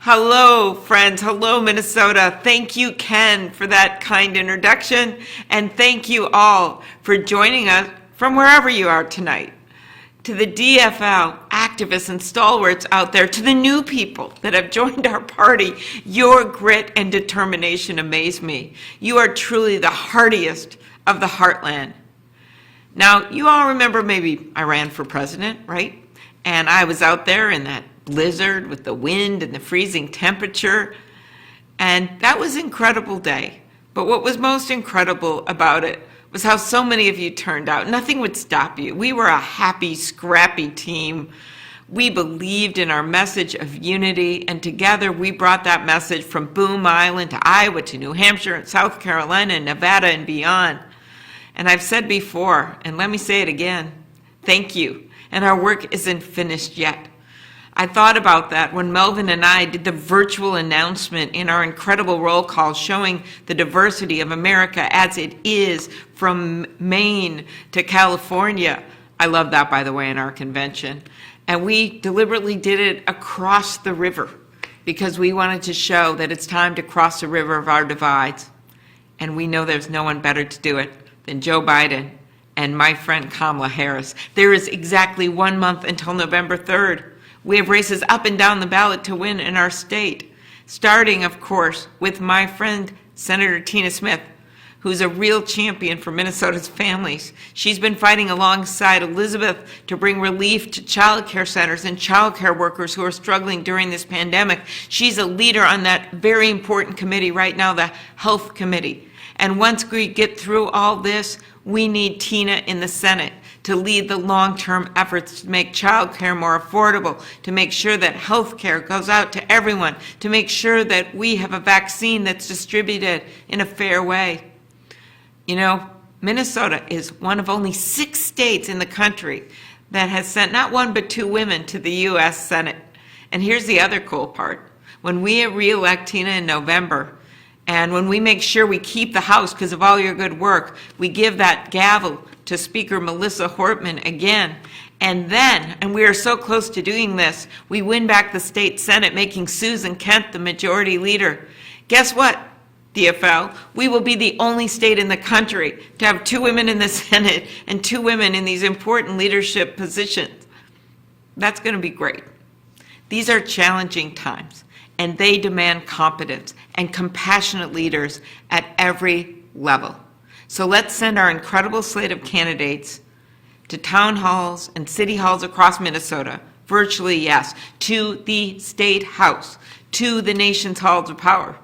Hello, friends. Hello, Minnesota. Thank you, Ken, for that kind introduction. And thank you all for joining us from wherever you are tonight. To the DFL activists and stalwarts out there, to the new people that have joined our party, your grit and determination amaze me. You are truly the hardiest of the heartland. Now, you all remember maybe I ran for president, right? And I was out there in that blizzard with the wind and the freezing temperature. And that was an incredible day. But what was most incredible about it was how so many of you turned out. Nothing would stop you. We were a happy, scrappy team. We believed in our message of unity, and together we brought that message from Boone Island to Iowa to New Hampshire and South Carolina and Nevada and beyond. And I've said before, and let me say it again, thank you. And our work isn't finished yet. I thought about that when Melvin and I did the virtual announcement in our incredible roll call showing the diversity of America as it is from Maine to California. I love that, by the way, in our convention. And we deliberately did it across the river because we wanted to show that it's time to cross the river of our divides. And we know there's no one better to do it than Joe Biden and my friend Kamala Harris. There is exactly 1 month until November 3rd. We have races up and down the ballot to win in our state, starting, of course, with my friend Senator Tina Smith, who's a real champion for Minnesota's families. She's been fighting alongside Elizabeth to bring relief to child care centers and child care workers who are struggling during this pandemic. She's a leader on that very important committee right now, the Health Committee. And once we get through all this, we need Tina in the Senate to lead the long-term efforts to make child care more affordable, to make sure that health care goes out to everyone, to make sure that we have a vaccine that's distributed in a fair way. You know, Minnesota is one of only 6 states in the country that has sent not 1 but 2 women to the U.S. Senate. And here's the other cool part. When we re-elect Tina in November, and when we make sure we keep the House because of all your good work, we give that gavel to Speaker Melissa Hortman again. And then, and we are so close to doing this, we win back the state Senate, making Susan Kent the majority leader. Guess what, DFL? We will be the only state in the country to have 2 women in the Senate and 2 women in these important leadership positions. That's going to be great. These are challenging times, and they demand competence and compassionate leaders at every level. So let's send our incredible slate of candidates to town halls and city halls across Minnesota, virtually, yes, to the state house, to the nation's halls of power.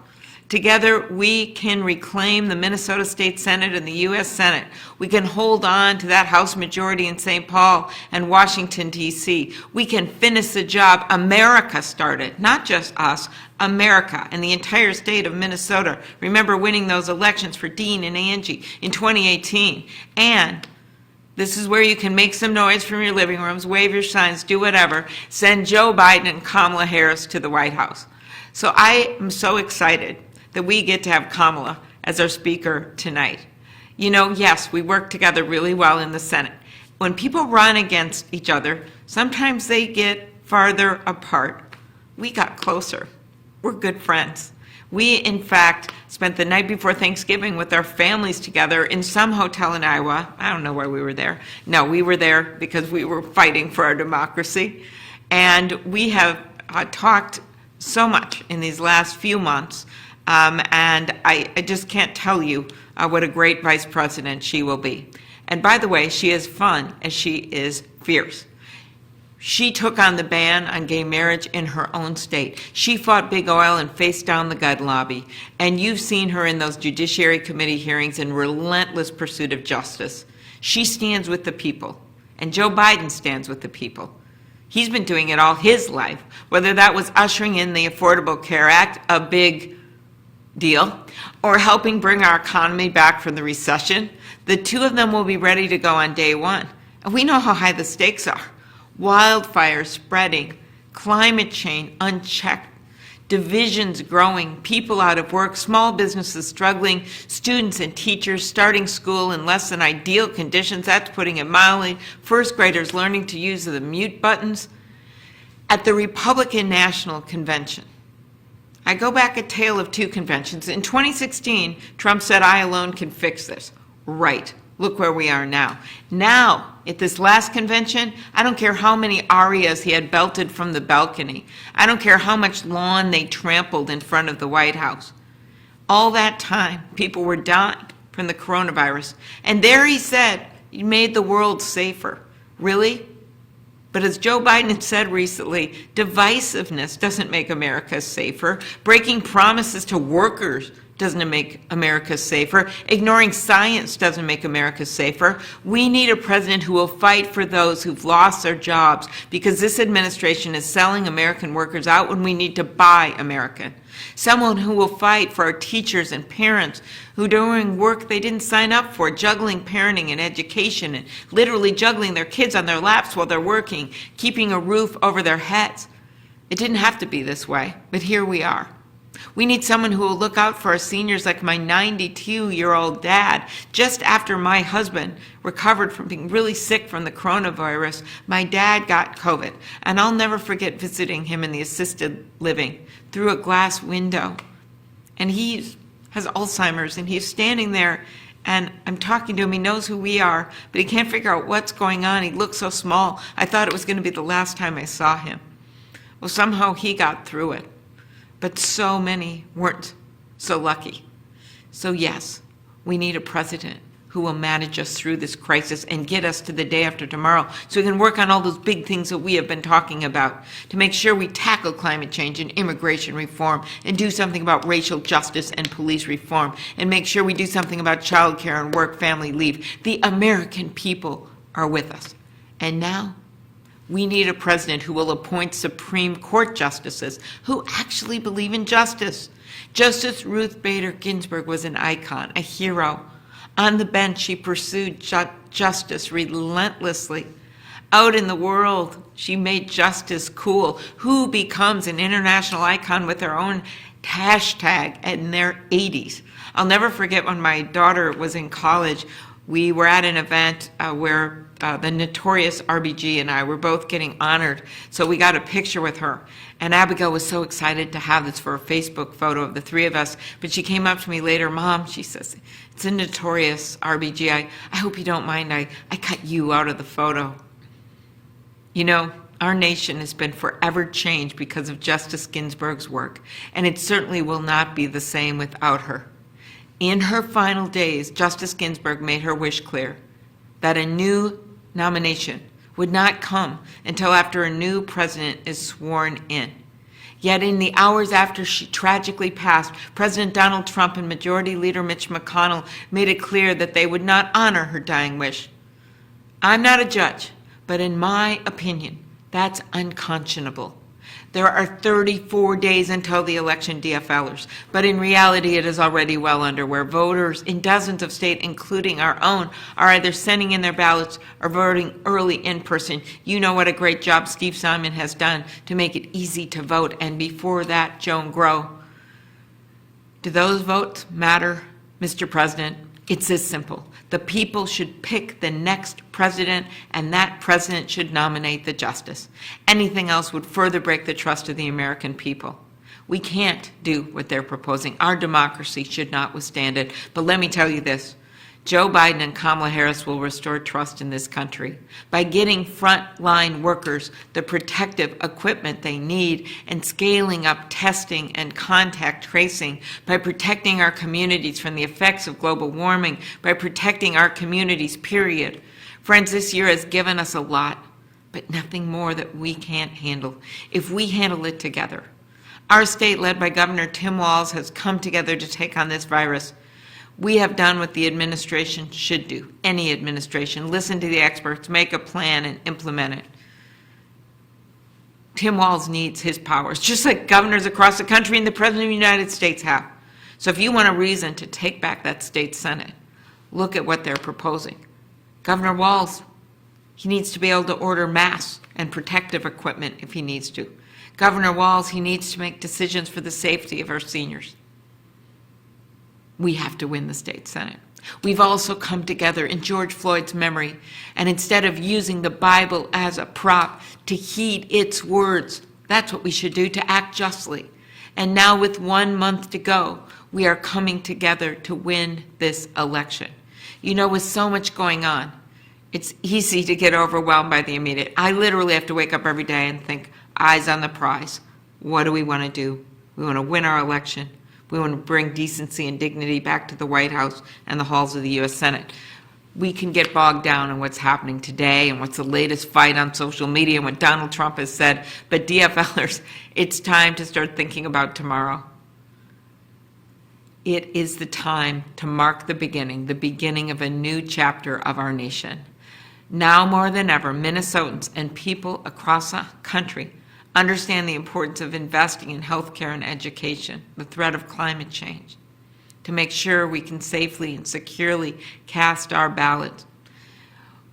Together, we can reclaim the Minnesota State Senate and the U.S. Senate. We can hold on to that House majority in St. Paul and Washington, D.C. We can finish the job America started, not just us, America and the entire state of Minnesota. Remember winning those elections for Dean and Angie in 2018. And this is where you can make some noise from your living rooms, wave your signs, do whatever. Send Joe Biden and Kamala Harris to the White House. So I am so excited that we get to have Kamala as our speaker tonight. You know, yes, we work together really well in the Senate. When people run against each other, sometimes they get farther apart. We got closer. We're good friends. We, in fact, spent the night before Thanksgiving with our families together in some hotel in Iowa. I don't know why we were there. No, we were there because we were fighting for our democracy. And we have talked so much in these last few months. And I just can't tell you what a great vice president she will be. And by the way, she is fun as she is fierce. She took on the ban on gay marriage in her own state. She fought big oil and faced down the gun lobby. And you've seen her in those Judiciary Committee hearings in relentless pursuit of justice. She stands with the people. And Joe Biden stands with the people. He's been doing it all his life, whether that was ushering in the Affordable Care Act, a big deal, or helping bring our economy back from the recession. The 2 of them will be ready to go on day 1. And we know how high the stakes are. Wildfires spreading, climate change unchecked, divisions growing, people out of work, small businesses struggling, students and teachers starting school in less than ideal conditions, that's putting it mildly, first graders learning to use the mute buttons. At the Republican National Convention, I go back a tale of two conventions. In 2016, Trump said, "I alone can fix this." Right. Look where we are now. Now, at this last convention, I don't care how many arias he had belted from the balcony. I don't care how much lawn they trampled in front of the White House. All that time, people were dying from the coronavirus. And there he said, "You made the world safer." Really? But as Joe Biden had said recently, divisiveness doesn't make America safer. Breaking promises to workers doesn't make America safer. Ignoring science doesn't make America safer. We need a president who will fight for those who've lost their jobs, because this administration is selling American workers out when we need to buy American. Someone who will fight for our teachers and parents who are doing work they didn't sign up for, juggling parenting and education, and literally juggling their kids on their laps while they're working, keeping a roof over their heads. It didn't have to be this way, but here we are. We need someone who will look out for our seniors, like my 92-year-old dad. Just after my husband recovered from being really sick from the coronavirus, my dad got COVID. And I'll never forget visiting him in the assisted living through a glass window. And he has Alzheimer's, and he's standing there, and I'm talking to him. He knows who we are, but he can't figure out what's going on. He looks so small. I thought it was going to be the last time I saw him. Well, somehow he got through it. But so many weren't so lucky. So yes, we need a president who will manage us through this crisis and get us to the day after tomorrow, so we can work on all those big things that we have been talking about, to make sure we tackle climate change and immigration reform, and do something about racial justice and police reform, and make sure we do something about child care and work-family leave. The American people are with us. And now, we need a president who will appoint Supreme Court justices who actually believe in justice. Justice Ruth Bader Ginsburg was an icon, a hero. On the bench, she pursued justice relentlessly. Out in the world, she made justice cool. Who becomes an international icon with their own hashtag in their 80s? I'll never forget when my daughter was in college. We were at an event where the notorious RBG and I were both getting honored, so we got a picture with her. And Abigail was so excited to have this for a Facebook photo of the three of us, but she came up to me later, "Mom," she says, "it's a notorious RBG. I hope you don't mind. I cut you out of the photo." You know, our nation has been forever changed because of Justice Ginsburg's work, and it certainly will not be the same without her. In her final days, Justice Ginsburg made her wish clear, that a new nomination would not come until after a new president is sworn in. Yet in the hours after she tragically passed, President Donald Trump and Majority Leader Mitch McConnell made it clear that they would not honor her dying wish. I'm not a judge, but in my opinion, that's unconscionable. There are 34 days until the election, DFLers, but in reality it is already well underway. Voters in dozens of states, including our own, are either sending in their ballots or voting early in person. You know what a great job Steve Simon has done to make it easy to vote, and before that, Joan Grow. Do those votes matter, Mr. President? It's this simple. The people should pick the next president, and that president should nominate the justice. Anything else would further break the trust of the American people. We can't do what they're proposing. Our democracy should not withstand it. But let me tell you this. Joe Biden and Kamala Harris will restore trust in this country by getting frontline workers the protective equipment they need and scaling up testing and contact tracing, by protecting our communities from the effects of global warming, by protecting our communities, period. Friends, this year has given us a lot, but nothing more that we can't handle if we handle it together. Our state, led by Governor Tim Walz, has come together to take on this virus. We have done what the administration should do, any administration. Listen to the experts, make a plan, and implement it. Tim Walz needs his powers, just like governors across the country and the President of the United States have. So if you want a reason to take back that state Senate, look at what they're proposing. Governor Walz, he needs to be able to order masks and protective equipment if he needs to. Governor Walz, he needs to make decisions for the safety of our seniors. We have to win the state Senate. We've also come together in George Floyd's memory, and instead of using the Bible as a prop, to heed its words. That's what we should do, to act justly. And now with 1 month to go, we are coming together to win this election. You know, with so much going on, it's easy to get overwhelmed by the immediate. I literally have to wake up every day and think, eyes on the prize. What do we want to do? We want to win our election. We want to bring decency and dignity back to the White House and the halls of the U.S. Senate. We can get bogged down in what's happening today and what's the latest fight on social media and what Donald Trump has said. But DFLers, it's time to start thinking about tomorrow. It is the time to mark the beginning of a new chapter of our nation. Now more than ever, Minnesotans and people across the country understand the importance of investing in healthcare and education, the threat of climate change, to make sure we can safely and securely cast our ballots.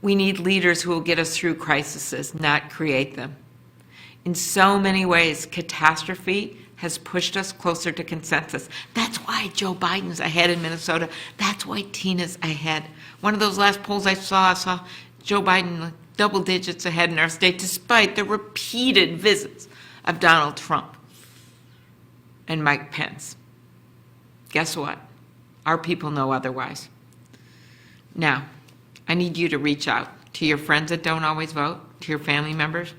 We need leaders who will get us through crises, not create them. In so many ways, catastrophe has pushed us closer to consensus. That's why Joe Biden's ahead in Minnesota. That's why Tina's ahead. One of those last polls I saw Joe Biden double digits ahead in our state, despite the repeated visits of Donald Trump and Mike Pence. Guess what? Our people know otherwise. Now, I need you to reach out to your friends that don't always vote, to your family members.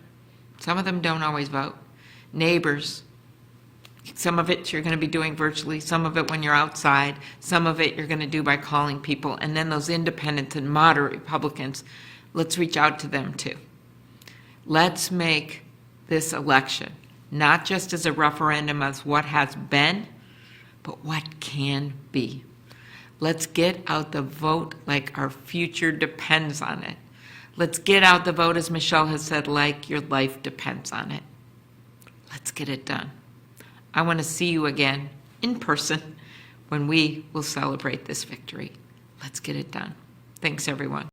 Some of them don't always vote. Neighbors. Some of it you're going to be doing virtually, some of it when you're outside, some of it you're going to do by calling people, and then those independents and moderate Republicans, let's reach out to them too. Let's make this election not just as a referendum as what has been, but what can be. Let's get out the vote like our future depends on it. Let's get out the vote, as Michelle has said, like your life depends on it. Let's get it done. I want to see you again in person when we will celebrate this victory. Let's get it done. Thanks, everyone.